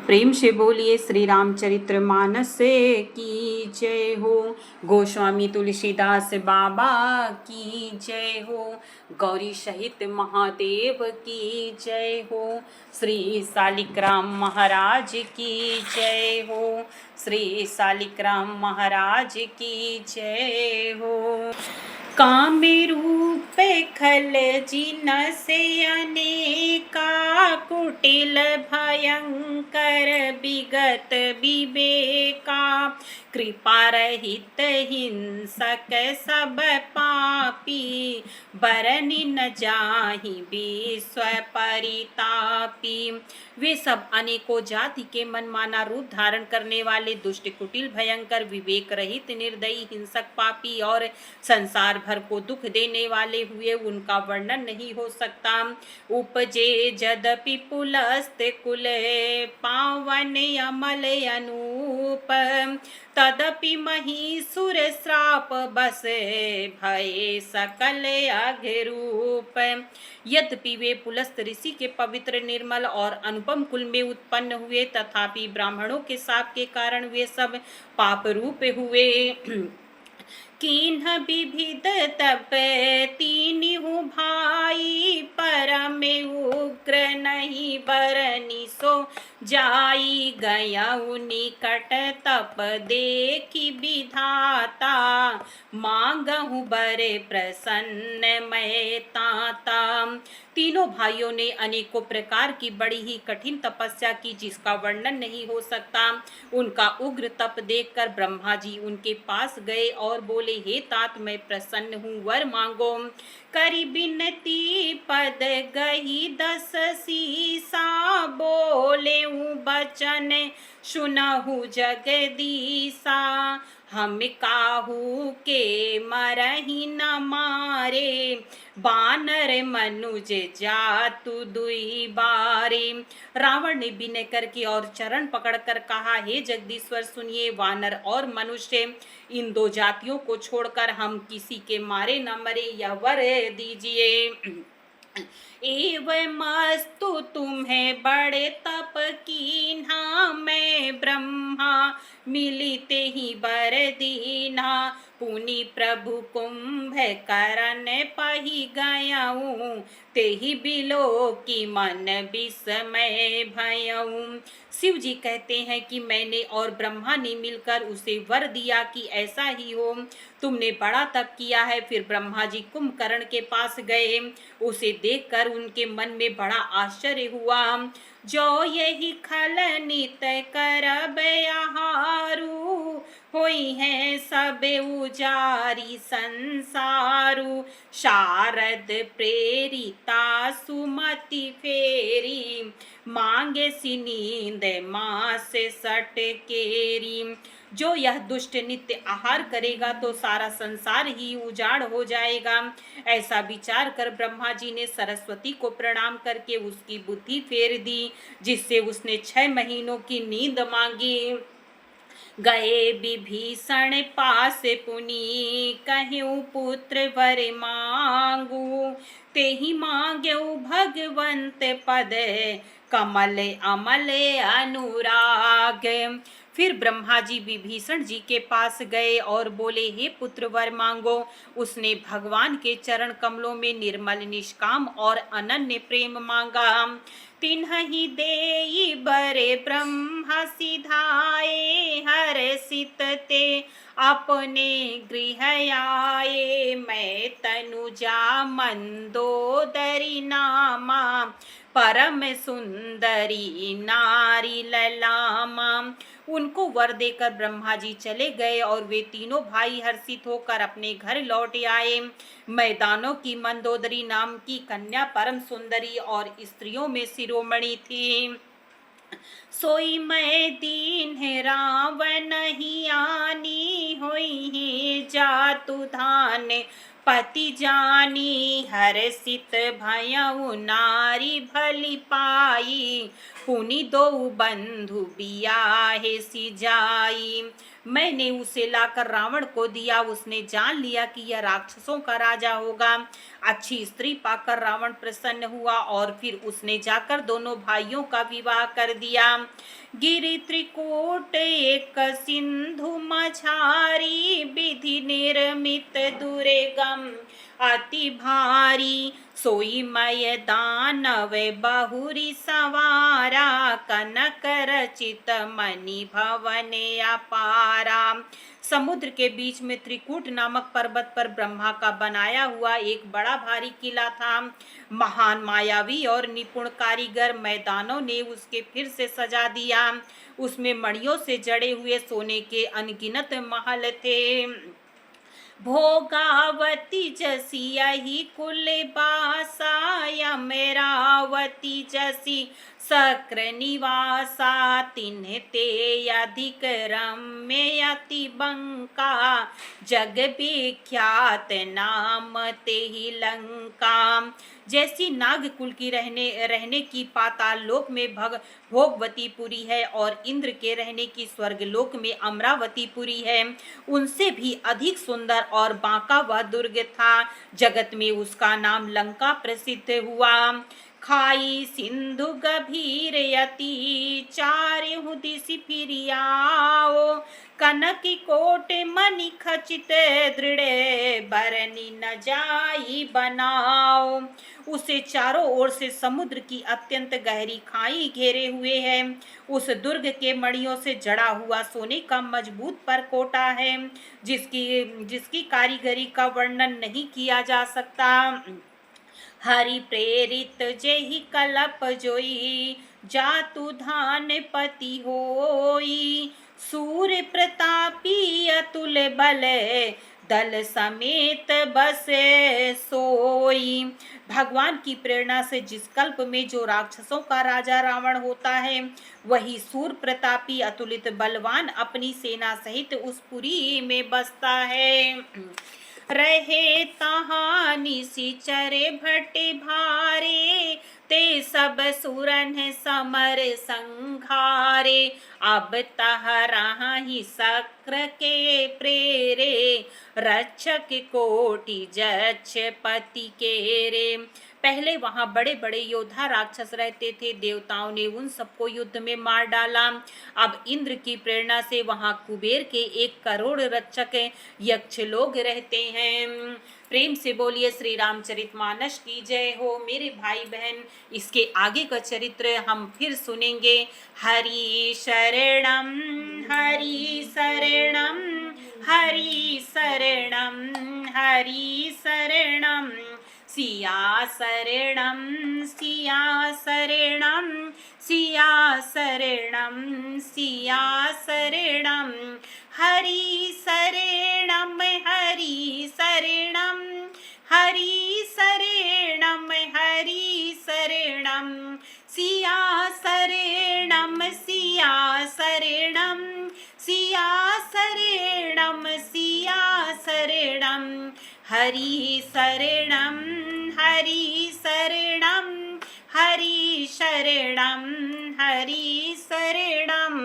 प्रेम से बोलिए श्री रामचरित्र मानस की जय हो। गोस्वामी तुलसीदास बाबा की जय हो। गौरी सहित महादेव की जय हो। श्री शालिग्राम महाराज की जय हो। श्री शालिग्राम महाराज की जय हो। काम्य रूप खल जिन से अनेका कुटिल भयंकर विगत विवेका कृपा रहित हिंसक सब पापी बरनि न जाहि विश्व परितापी। वे सब अनेकों जाति के मनमाना रूप धारण करने वाले दुष्ट कुटिल भयंकर विवेक रहित निर्दयी हिंसक पापी और संसार भर को दुख देने वाले हुए उनका वर्णन नहीं हो सकता। उपजे यद्यपि पुलस्त कुल पावन अमल अनूप तदपि महिसुर श्राप बस भय सकल अघरूप। यद्यपि वे पुलस्त ऋषि के पवित्र निर्मल और अनुपम कुल में उत्पन्न हुए तथापि ब्राह्मणों के शाप के कारण वे सब पाप रूप हुए। किन्ह विविध तप तीनिहु भाई परम उग्र नहीं बरनि सो जाई गयउ निकट तप देखी विधाता मांगहु बरे प्रसन्न मैं ताता। तीनों भाइयों ने अनेकों प्रकार की बड़ी ही कठिन तपस्या की जिसका वर्णन नहीं हो सकता। उनका उग्र तप देखकर ब्रह्मा जी उनके पास गए और बोले, हे तात मैं प्रसन्न हूँ, वर मांगो। करी बिनती पद गही 10 सीसा बोले बचन सुनहु जगदीसा। हम काहू के मरहि न मारे बानर मनुज जातु दुई बारे। रावण ने विनय करके और चरण पकड़कर कहा, हे जगदीश्वर सुनिए, वानर और मनुष्य इन दो जातियों को छोड़कर हम किसी के मारे न मरे, यह वर दीजिए। एवमस्तु तुम्हें बड़े तप कीन्हा मैं ब्रह्मा मिलिते ही बर दीना। पुनि प्रभु कुंभ करन पही गयऊँ तेहि बिलो की मन विस्मय भयऊँ। शिव जी कहते हैं कि मैंने और ब्रह्मा ने मिलकर उसे वर दिया कि ऐसा ही हो। तुमने बड़ा तप किया है। फिर ब्रह्मा जी कुंभकर्ण के पास गए। उसे देखकर उनके मन में बड़ा आश्चर्य हुआ। जो यही खल नित करब आहारू होई है सब उजारी संसारू। शारद प्रेरिता सुमति फेरी मांगे सी नींद मास सट केरी। जो यह दुष्ट नित्य आहार करेगा तो सारा संसार ही उजाड़ हो जाएगा। ऐसा विचार कर ब्रह्मा जी ने सरस्वती को प्रणाम करके उसकी बुद्धि फेर दी, जिससे उसने 6 महीनों की नींद मांगी। गए विभीषण पास पुनि कहूँ पुत्र वर मांगू तेहि मांग्यऊ भगवंत पद कमल अमल अनुराग। फिर ब्रह्मा जी विभीषण जी के पास गए और बोले, हे पुत्र वर मांगो। उसने भगवान के चरण कमलों में निर्मल निष्काम और अनन्य प्रेम मांगा। तिन्हि देई बरे ब्रह्मा सिधाए हर्षित ते अपने गृह आए। मैं तनुजा मंदोदरी नामा परम सुंदरी नारी ललामा। उनको वर देकर ब्रह्मा जी चले गए और वे तीनों भाई हर्षित होकर अपने घर लौट आए। मैदानों की मंदोदरी नाम की कन्या परम सुंदरी और स्त्रियों में शिरोमणि थी। सोई मैं दीन रावण ही आनी होई है जातु धान पति जानी। हर्षित भयउ नारी भली पाई पुनि दो बंधु बियाहे सी जाई। मैंने उसे लाकर रावण को दिया। उसने जान लिया कि यह राक्षसों का राजा होगा। अच्छी स्त्री पाकर रावण प्रसन्न हुआ और फिर उसने जाकर दोनों भाइयों का विवाह कर दिया। गिरि त्रिकूट एक सिंधु मझारी, विधि निर्मित दुर्गम अति भारी। सोई मय दानव बहुरी सवारा, कनक रचित मणि भवन अपारा। समुद्र के बीच में त्रिकूट नामक पर्वत पर ब्रह्मा का बनाया हुआ एक बड़ा भारी किला था। महान मायावी और निपुण कारीगर मैदानों ने उसके फिर से सजा दिया। उसमें मणियों से जड़े हुए सोने के अनगिनत महल थे। भोगावती जसी यही कुल बासा, यमरावती जसी सक्र निवासा। तिन्ह ते अधिक रम्य अति बंका, जग विख्यात नाम ते ही लंका। जैसी नागकुल की रहने की पाताल लोक में भोगवतीपुरी है और इंद्र के रहने की स्वर्गलोक में अमरावतीपुरी है, उनसे भी अधिक सुंदर और बांका वह दुर्ग था। जगत में उसका नाम लंका प्रसिद्ध हुआ। खाई सिंधु गभीर यति, चारहु दिस फिरियाओ। कनक कोट मणि खचित, दृढ़ बरनी न जाई बनाओ। उसे चारों ओर से समुद्र की अत्यंत गहरी खाई घेरे हुए है। उस दुर्ग के मणियों से जड़ा हुआ सोने का मजबूत परकोटा है, जिसकी कारीगरी का वर्णन नहीं किया जा सकता। हरि प्रेरित जेहि कलप जोई, जातु धान पति होई। सूर्य प्रतापी अतुल बल, दल समेत बसे सोई। भगवान की प्रेरणा से जिस कल्प में जो राक्षसों का राजा रावण होता है, वही सूर्य प्रतापी अतुलित बलवान अपनी सेना सहित उस पुरी में बसता है। रहे तहाँ निशिचर भट भारे, ते सब सुरन समर संघारे। अब तह रही सक्र के प्रेरे, रक्षक कोटि जक्ष पति के रे। पहले वहां बड़े बड़े योद्धा राक्षस रहते थे। देवताओं ने उन सबको युद्ध में मार डाला। अब इंद्र की प्रेरणा से वहां कुबेर के 1 करोड़ रक्षक यक्ष लोग रहते हैं। प्रेम से बोलिए श्री रामचरितमानस की जय हो। मेरे भाई बहन, इसके आगे का चरित्र हम फिर सुनेंगे। हरि शरणम हरि शरणम हरि शरणम हरि शरणम। सिया शरणम सिया शरणम सिया शरणम सिया शरणम। हरि शरणम हरि शरणम हरि शरणम हरि शरणम। सिया शरणम सिया शरणम सिया शरणम सिया शरणम। हरि शरणम हरि शरणम हरि शरणम हरि शरणम।